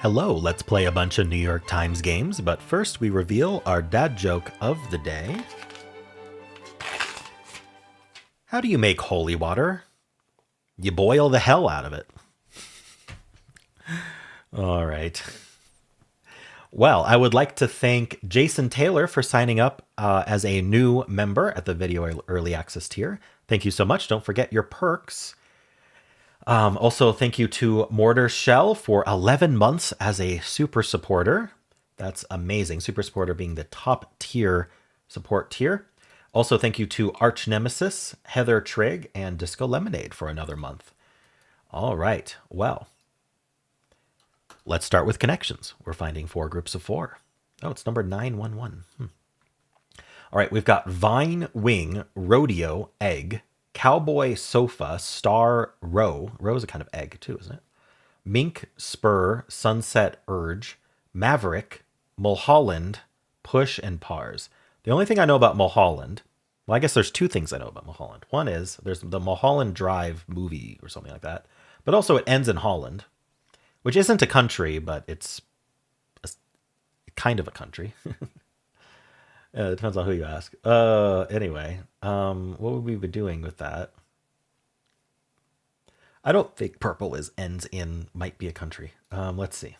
Hello, let's play a bunch of New York Times games, but first we reveal our dad joke of the day. How do you make holy water? You boil the hell out of it. All right. Well, I would like to thank Jason Taylor for signing up as a new member at the Video Early Access tier. Thank you so much. Don't forget your perks. Also, thank you to Mortar Shell for 11 months as a super supporter. That's amazing. Super supporter being the top tier support tier. Also, thank you to Arch Nemesis, Heather Trigg, and Disco Lemonade for another month. All right. Well, let's start with connections. We're finding 4 groups of 4. Oh, it's number 911. All right. We've got Vine, Wing, Rodeo, Egg, Cowboy, Sofa, Star, Row. Row is a kind of egg too, isn't it? Mink, Spur, Sunset, Urge, Maverick, Mulholland, Push, and Pars. The only thing I know about Mulholland, well, I guess there's 2 things I know about Mulholland. One is there's the Mulholland Drive movie or something like that, but also it ends in Holland, which isn't a country, but it's kind of a country. It depends on who you ask. Anyway, what would we be doing with that? I don't think purple is ends in might be a country. Let's see.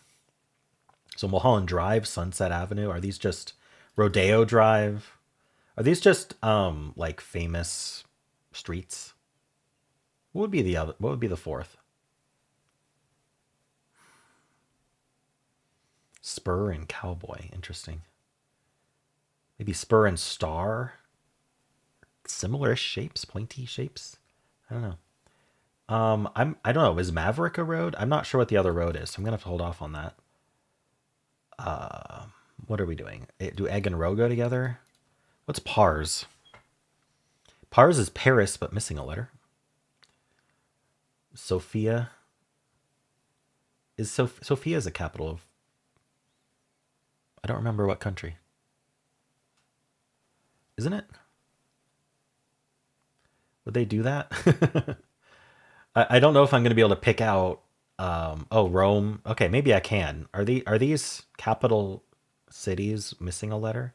So Mulholland Drive, Sunset Avenue. Are these just Rodeo Drive? Are these just like famous streets? What would be the other? What would be the 4th? Spur and Cowboy. Interesting. Maybe Spur and Star. Similar shapes, pointy shapes. I don't know. I don't know. Is Maverick a road? I'm not sure what the other road is, so I'm gonna have to hold off on that. What are we doing? Do Egg and Row go together? What's Pars? Pars is Paris, but missing a letter. Sophia. Sophia is a capital of? I don't remember what country. Isn't it? Would they do that? I don't know if I'm going to be able to pick out. Oh, Rome. Okay, maybe I can. Are these capital cities missing a letter?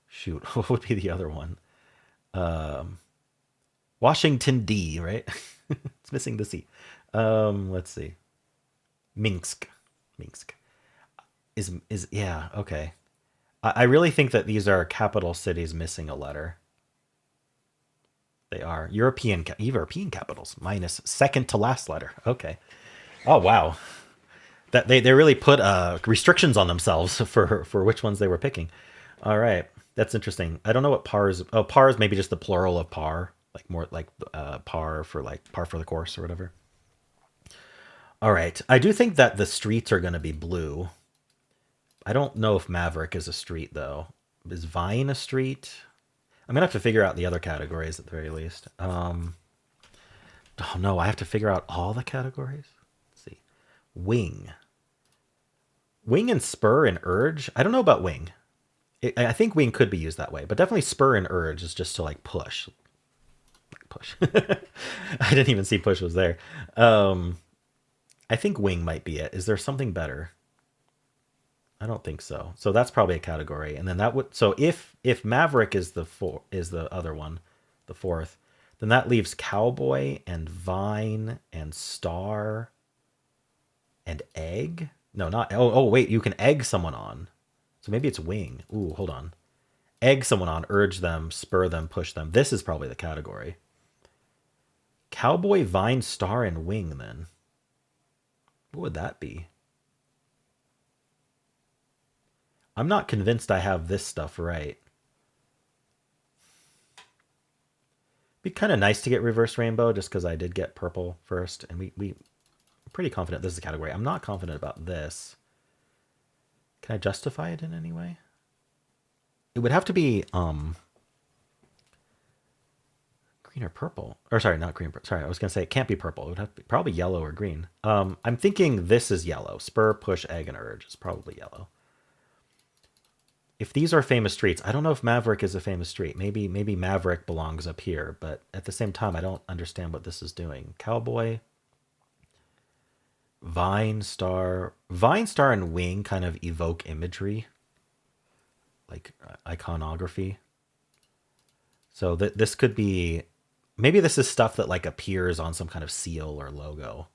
Shoot, what would be the other one? Washington D. Right? It's missing the C. Let's see. Minsk. Minsk is yeah. Okay. I really think that these are capital cities missing a letter. They are European capitals minus second to last letter. Okay. Oh wow. That they really put restrictions on themselves for which ones they were picking. All right. That's interesting. I don't know what pars. Oh, pars maybe just the plural of par, like more like par for the course or whatever. All right. I do think that the streets are going to be blue. I don't know if Maverick is a street though. Is Vine a street? I'm gonna have to figure out the other categories at the very least. Oh no, I have to figure out all the categories. Let's see. Wing. Wing and Spur and Urge. I don't know about Wing. I think Wing could be used that way, but definitely Spur and Urge is just to like push. Like push. I didn't even see push was there. I think Wing might be it. Is there something better? I don't think so. So that's probably a category, and then that would. So if Maverick is the other one, the 4th, then that leaves Cowboy and Vine and Star and Egg. No, not. Oh wait, you can egg someone on. So maybe it's Wing. Ooh, hold on. Egg someone on, urge them, spur them, push them. This is probably the category. Cowboy, Vine, Star, and Wing. Then what would that be? I'm not convinced I have this stuff right. Be kind of nice to get reverse rainbow just because I did get purple first, and I'm pretty confident this is a category. I'm not confident about this. Can I justify it in any way? It would have to be green or purple. Or sorry, not green. Sorry, I was gonna say it can't be purple. It would have to be probably yellow or green. I'm thinking this is yellow. Spur, push, egg, and urge is probably yellow. If these are famous streets, I don't know if Maverick is a famous street. Maybe Maverick belongs up here, but at the same time, I don't understand what this is doing. Cowboy. Vine, star, and wing kind of evoke imagery, like iconography. So that this could be, maybe this is stuff that like appears on some kind of seal or logo.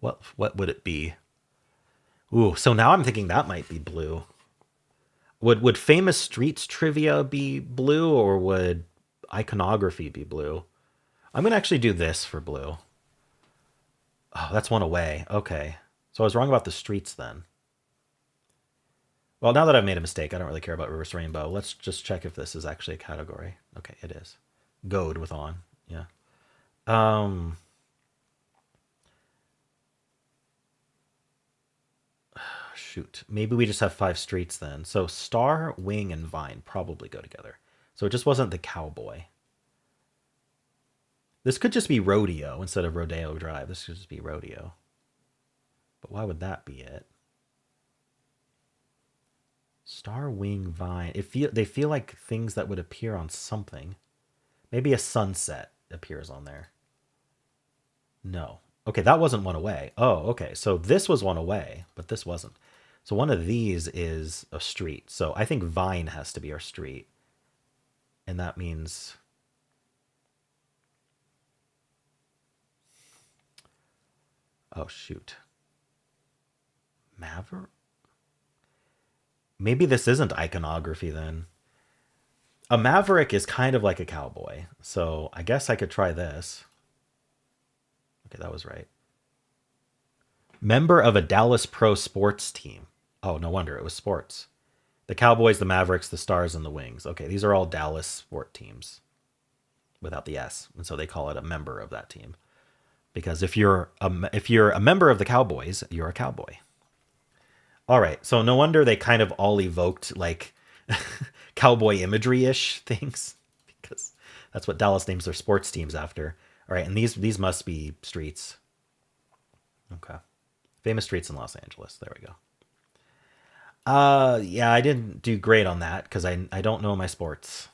What would it be? Ooh, so now I'm thinking that might be blue. Would famous streets trivia be blue, or would iconography be blue? I'm gonna actually do this for blue. Oh, that's one away. Okay. So I was wrong about the streets then. Well, now that I've made a mistake, I don't really care about reverse rainbow. Let's just check if this is actually a category. Okay, it is. Goad with on. Yeah. Um Shoot. Maybe we just have five streets then. So star, wing, and vine probably go together. So it just wasn't the cowboy. This could just be rodeo instead of rodeo drive. This could just be rodeo. But why would that be it? Star, wing, vine. They feel like things that would appear on something. Maybe a sunset appears on there. No. Okay, that wasn't one away. Oh, okay. So this was one away, but this wasn't. So one of these is a street. So I think vine has to be our street. And that means, oh shoot. Maverick? Maybe this isn't iconography then. A maverick is kind of like a cowboy. So I guess I could try this. Okay, that was right. Member of a Dallas pro sports team. Oh, no wonder it was sports. The Cowboys, the Mavericks, the Stars, and the Wings. Okay, these are all Dallas sport teams without the S, and so they call it a member of that team. Because if you're a member of the Cowboys, you're a cowboy. All right, so no wonder they kind of all evoked like cowboy imagery ish things, because that's what Dallas names their sports teams after. All right, and these must be streets. Okay, famous streets in Los Angeles. There we go. Yeah, I didn't do great on that because I don't know my sports.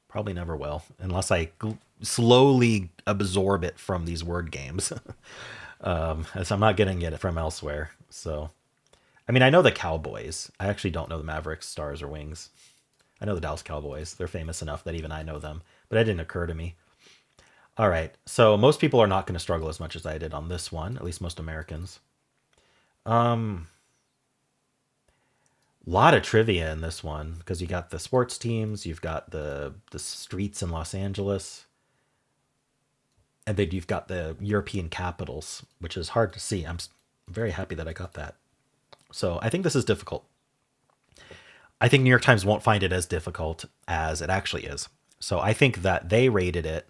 Probably never will, unless I slowly absorb it from these word games. As I'm not getting it from elsewhere. So, I mean, I know the Cowboys. I actually don't know the Mavericks, Stars, or Wings. I know the Dallas Cowboys. They're famous enough that even I know them, but it didn't occur to me. All right, so most people are not going to struggle as much as I did on this one. At least most Americans. Um, Lot of trivia in this one because you got the sports teams, you've got the streets in Los Angeles, and then you've got the European capitals, which is hard to see. I'm very happy that I got that. So I think this is difficult. I think New York Times won't find it as difficult as it actually is. So I think that they rated it.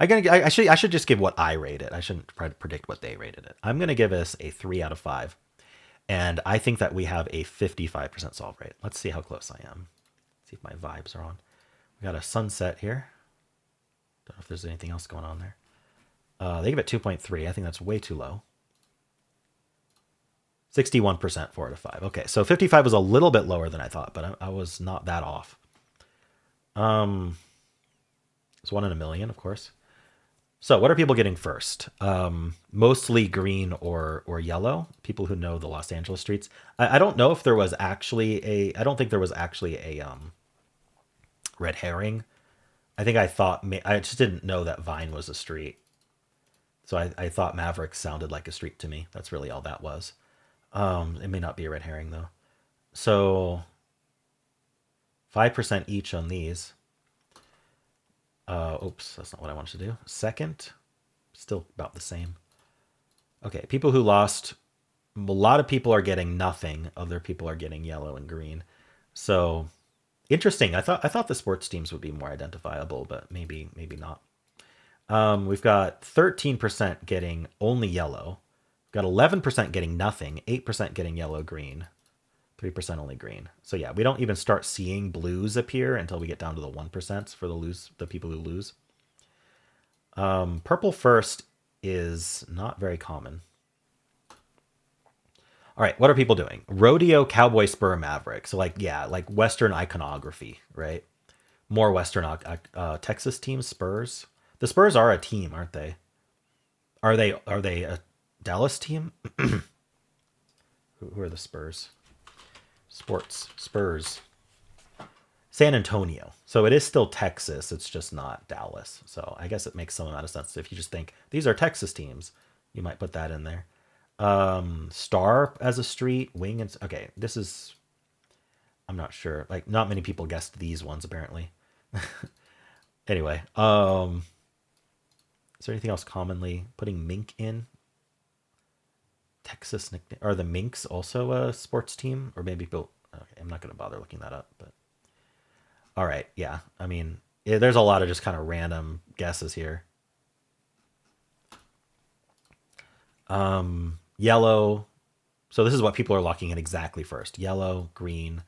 I should just give what I rate it. I shouldn't try to predict what they rated it. I'm gonna give this a 3 out of 5. And I think that we have a 55% solve rate. Let's see how close I am. See if my vibes are on. We got a sunset here. Don't know if there's anything else going on there. They give it 2.3. I think that's way too low. 61%, 4 out of 5. Okay, so 55 was a little bit lower than I thought, but I was not that off. It's 1 in a million, of course. So what are people getting first? Mostly green or yellow. People who know the Los Angeles streets. I don't know if there was actually a. I don't think there was actually a red herring. I think I just didn't know that Vine was a street. So I thought Maverick sounded like a street to me. That's really all that was. It may not be a red herring though. So 5% each on these. Oops, that's not what I wanted to do. Second, still about the same. Okay, people who lost, a lot of people are getting nothing. Other people are getting yellow and green. So interesting. I thought the sports teams would be more identifiable, but maybe not. We've got 13% getting only yellow. We've got 11% getting nothing. 8% getting yellow green. 3% only green. So yeah, we don't even start seeing blues appear until we get down to the 1% for the people who lose. Purple first is not very common. All right, what are people doing? Rodeo, cowboy, spur, maverick. So like Western iconography, right? More Western Texas teams, Spurs. The Spurs are a team, aren't they? Are they a Dallas team? Who are the Spurs? Sports Spurs. San Antonio. So it is still Texas. It's just not Dallas. So I guess it makes some amount of sense. If you just think these are Texas teams, you might put that in there. Star as a street, wing and okay. This is I'm not sure. Like not many people guessed these ones apparently. Anyway, is there anything else commonly putting mink in? Texas nickname. Are the Minks also a sports team? Or maybe built. Okay, I'm not going to bother looking that up. But all right, yeah. I mean, yeah, there's a lot of just kind of random guesses here. Yellow. So this is what people are locking in exactly first. Yellow, green,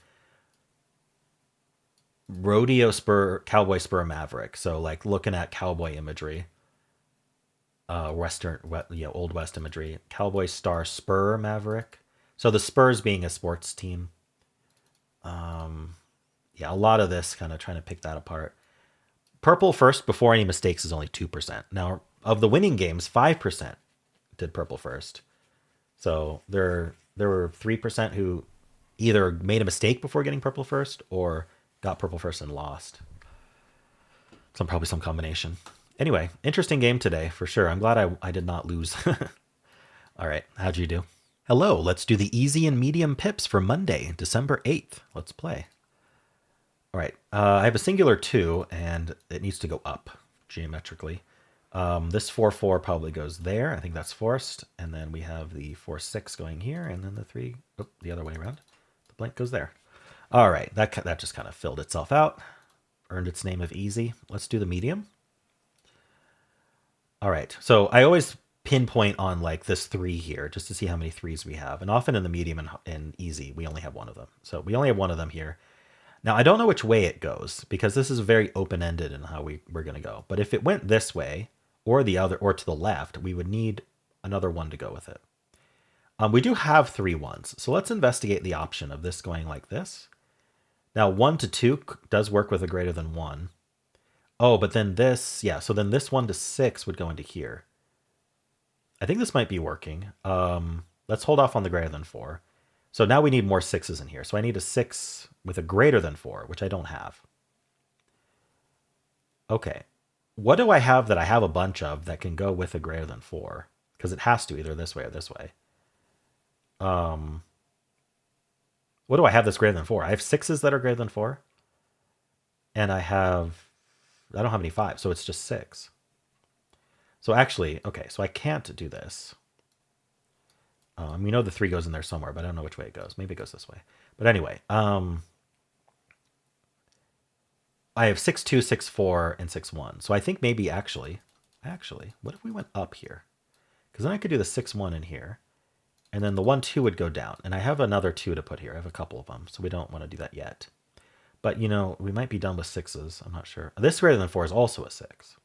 rodeo spur, cowboy spur, maverick. So like looking at cowboy imagery, western, old west imagery. Cowboy star spur maverick. So the Spurs being a sports team. Yeah, a lot of this kind of trying to pick that apart. Purple first before any mistakes is only 2%. Now, of the winning games, 5% did purple first. So there were 3% who either made a mistake before getting purple first or got purple first and lost. Probably some combination. Anyway, interesting game today for sure. I'm glad I did not lose. All right, how'd you do? Hello, let's do the easy and medium pips for Monday, December 8th. Let's play. All right, I have a singular 2, and it needs to go up geometrically. This 4-4 probably goes there. I think that's forced. And then we have the 4-6 going here, and then the 3, the other way around. The blank goes there. All right, that just kind of filled itself out. Earned its name of easy. Let's do the medium. All right, so I always pinpoint on like this 3 here just to see how many 3s we have. And often in the medium and easy, we only have one of them. So we only have one of them here. Now, I don't know which way it goes because this is very open-ended in how we're going to go. But if it went this way or the other or to the left, we would need another 1 to go with it. We do have 3 1s. So let's investigate the option of this going like this. Now, 1 to 2 does work with a greater than 1. Oh, but then this, yeah, so then this 1 to 6 would go into here. I think this might be working. Let's hold off on the greater than 4. So now we need more 6s in here. So I need a 6 with a greater than 4, which I don't have. Okay. What do I have that I have a bunch of that can go with a greater than 4? Because it has to either this way or this way. What do I have that's greater than 4? I have 6s that are greater than 4. And I don't have any 5, so it's just 6. So actually, okay, so I can't do this. We know the 3 goes in there somewhere, but I don't know which way it goes. Maybe it goes this way. But anyway, I have 6-2, 6-4, and 6-1. So I think maybe actually, what if we went up here? Because then I could do the 6-1 in here. And then the 1-2 would go down. And I have another 2 to put here. I have a couple of them, so we don't want to do that yet. But, we might be done with 6s. I'm not sure. This greater than 4 is also a 6.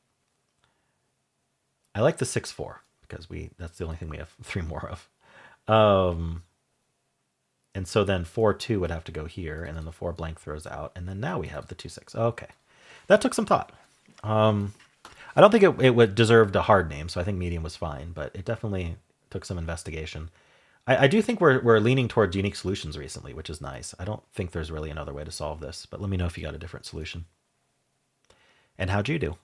I like the 6-4 because that's the only thing we have 3 more of. And so then 4-2 would have to go here, and then the 4 blank throws out, and then now we have the 2-6. Okay, that took some thought. I don't think it would deserved a hard name, so I think medium was fine, but it definitely took some investigation. I do think we're leaning towards unique solutions recently, which is nice. I don't think there's really another way to solve this, but let me know if you got a different solution. And how'd you do?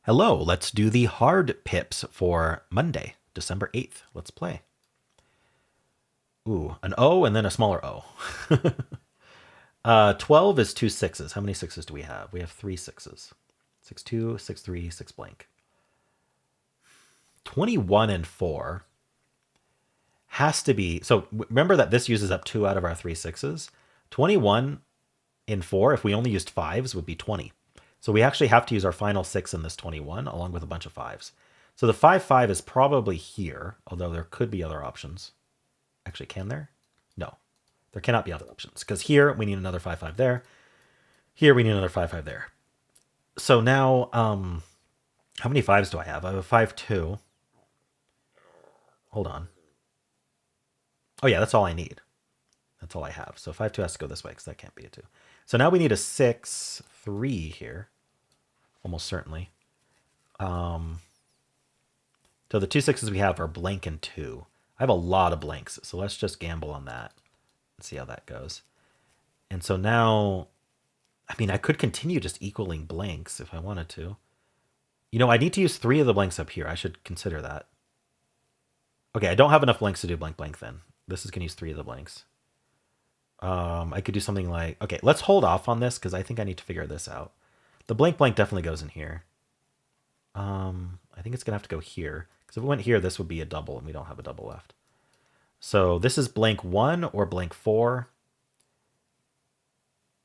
Hello, let's do the hard pips for Monday, December 8th. Let's play. Ooh, an O and then a smaller O. 12 is 2 6s. How many 6s do we have? We have 3 6s. 6-2, 6-3, 6 blank. 21 and 4 has to be... So remember that this uses up 2 out of our 3 6s. 21 in 4, if we only used 5s, would be 20. So we actually have to use our final 6 in this 21, along with a bunch of 5s. So the 5-5 is probably here, although there could be other options. Actually, can there? No. There cannot be other options, because here we need another 5-5 there. Here we need another 5-5 there. So now, how many 5s do I have? I have a 5-2. Hold on. Oh yeah, that's all I need. That's all I have. So 5-2 has to go this way, because that can't be a 2. So now we need a 6-3 here. almost certainly. So the 2 6s we have are blank and 2. I have a lot of blanks, so let's just gamble on that and see how that goes. And so now, I mean, I could continue just equaling blanks if I wanted to. You know, I need to use 3 of the blanks up here. I should consider that. Okay, I don't have enough blanks to do blank blank then. This is going to use 3 of the blanks. I could do something like... Okay, let's hold off on this because I think I need to figure this out. The blank blank definitely goes in here. I think it's going to have to go here. Because if it went here, this would be a double, and we don't have a double left. So this is blank 1 or blank 4.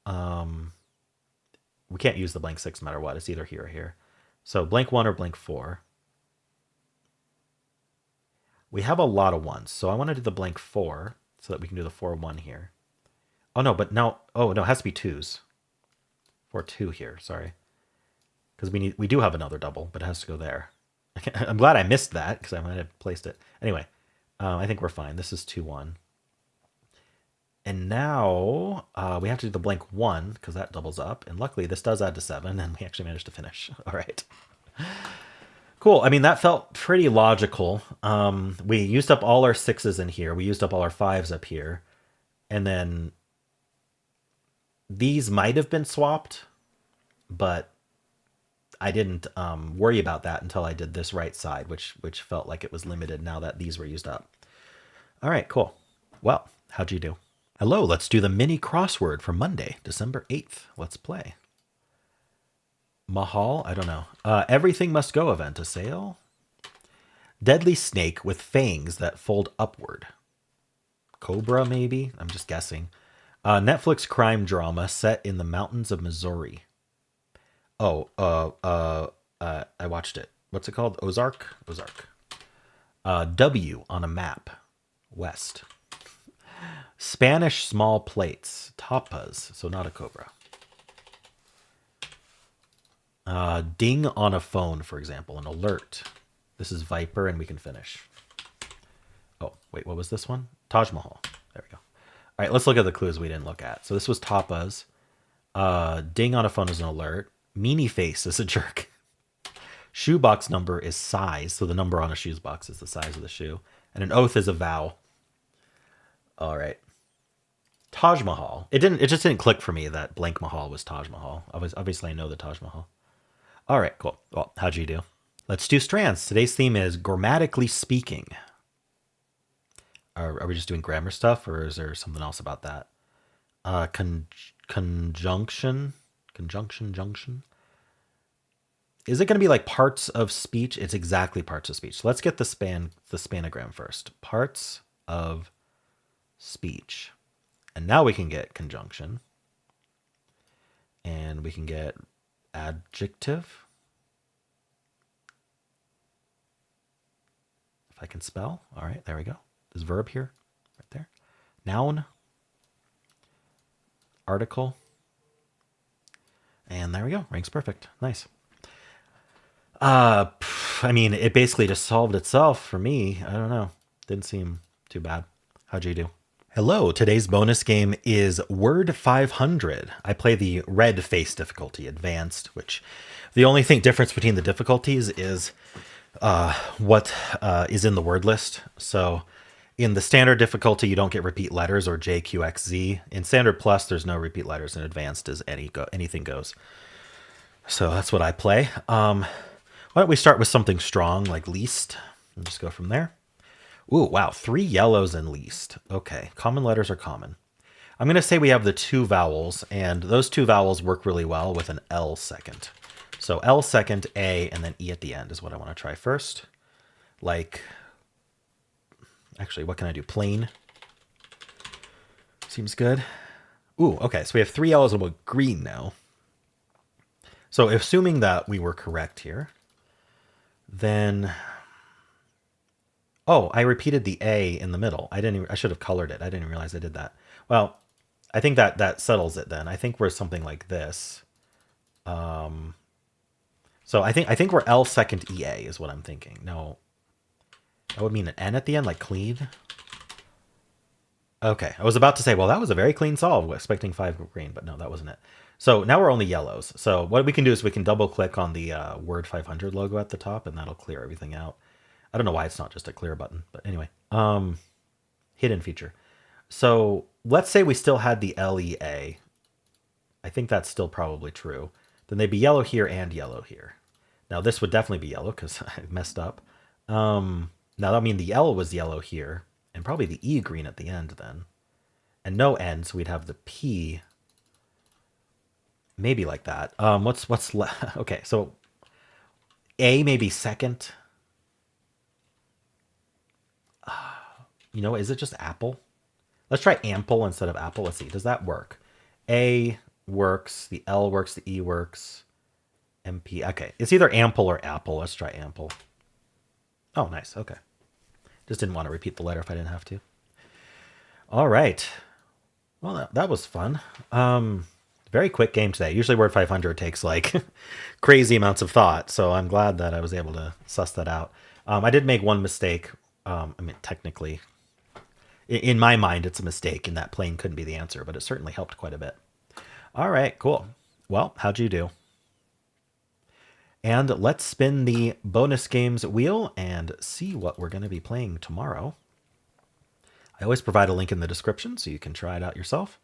We can't use the blank 6 no matter what. It's either here or here. So blank 1 or blank 4. We have a lot of 1s, so I want to do the blank 4 so that we can do the 4 1 here. Oh no, but now, oh no, it has to be 2s. 4 2 here, sorry. Because we do have another double, but it has to go there. I'm glad I missed that because I might have placed it. Anyway, I think we're fine. This is 2 1. And now we have to do the blank 1 because that doubles up. And luckily this does add to 7 and we actually managed to finish. All right. Cool. I mean, that felt pretty logical. We used up all our 6s in here. We used up all our 5s up here. And then these might have been swapped, but I didn't worry about that until I did this right side, which felt like it was limited now that these were used up. All right, cool. Well, how'd you do? Hello, let's do the mini crossword for Monday, December 8th. Let's play. Mahal, I don't know. Everything must go event, a sale. Deadly snake with fangs that fold upward. Cobra, maybe? I'm just guessing. Netflix crime drama set in the mountains of Missouri. Oh, I watched it. What's it called? Ozark? Ozark. W on a map. West. Spanish small plates. Tapas, so not a cobra. Ding on a phone, for example, an alert. This is Viper, and we can finish. Oh, wait, what was this one? Taj Mahal. There we go. All right, let's look at the clues we didn't look at. So this was tapas. Ding on a phone is an alert. Meanie face is a jerk. Shoebox number is size. So the number on a shoes box is the size of the shoe. And an oath is a vow. All right. Taj Mahal. It just didn't click for me that blank Mahal was Taj Mahal. Obviously, I know the Taj Mahal. All right, cool. Well, how'd you do? Let's do Strands. Today's theme is grammatically speaking. Are we just doing grammar stuff, or is there something else about that? Conjunction. Junction. Is it going to be like parts of speech? It's exactly parts of speech. So let's get the spanogram first. Parts of speech. And now we can get conjunction. And we can get adjective. If I can spell. All right, there we go. There's verb here, right there. Noun. Article. And there we go. Ranks perfect. Nice. I mean, it basically just solved itself for me. I don't know. Didn't seem too bad. How'd you do? Hello, today's bonus game is Word 500. I play the red face difficulty, advanced, which the only difference between the difficulties is what is in the word list. So in the standard difficulty, you don't get repeat letters or J, Q, X, Z. In standard plus, there's no repeat letters. In advanced is anything goes. So that's what I play. Why don't we start with something strong like least and just go from there. Ooh, wow. 3 yellows and least. Okay. Common letters are common. I'm going to say we have the 2 vowels, and those 2 vowels work really well with an L second. So L second, A, and then E at the end is what I want to try first. Like, actually, what can I do? Plain. Seems good. Ooh, okay. So we have 3 yellows and green now. So assuming that we were correct here, then... Oh, I repeated the A in the middle. I should have colored it. I didn't realize I did that. Well, I think that settles it then. I think we're something like this. So I think we're L second EA is what I'm thinking. No, that would mean an N at the end, like clean. Okay, I was about to say, well, that was a very clean solve, expecting 5 green, but no, that wasn't it. So now we're only yellows. So what we can do is we can double click on the Word 500 logo at the top, and that'll clear everything out. I don't know why it's not just a clear button, but anyway, hidden feature. So let's say we still had the LEA. I think that's still probably true. Then they'd be yellow here and yellow here. Now this would definitely be yellow because I messed up. Now that mean the L was yellow here, and probably the E green at the end then. And no N, so we'd have the P maybe like that. Okay, so A maybe second. Is it just apple? Let's try ample instead of apple. Let's see. Does that work? A works. The L works. The E works. MP. Okay. It's either ample or apple. Let's try ample. Oh, nice. Okay. Just didn't want to repeat the letter if I didn't have to. All right. Well, that was fun. Very quick game today. Usually Word 500 takes like crazy amounts of thought. So I'm glad that I was able to suss that out. I did make one mistake. Technically, in my mind, it's a mistake in that plain couldn't be the answer, but it certainly helped quite a bit. All right, cool. Well, how'd you do? And let's spin the bonus games wheel and see what we're going to be playing tomorrow. I always provide a link in the description so you can try it out yourself.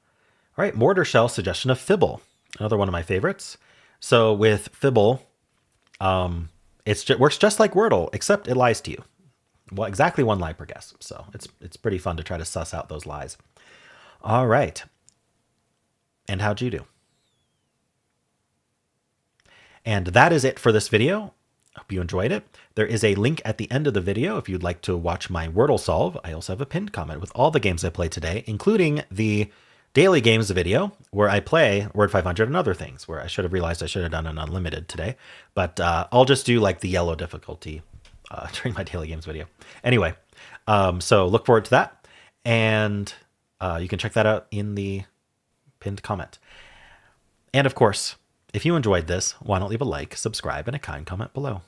All right, Mortar Shell suggestion of Fibble, another one of my favorites. So with Fibble, it works just like Wordle, except it lies to you. Well, exactly one lie per guess. So it's pretty fun to try to suss out those lies. All right. And how'd you do? And that is it for this video. Hope you enjoyed it. There is a link at the end of the video if you'd like to watch my Wordle solve. I also have a pinned comment with all the games I played today, including the daily games video where I play Word 500 and other things, where I should have realized I should have done an unlimited today. But I'll just do like the yellow difficulty during my daily games video. Anyway, so look forward to that. And you can check that out in the pinned comment. And of course, if you enjoyed this, why not leave a like, subscribe, and a kind comment below.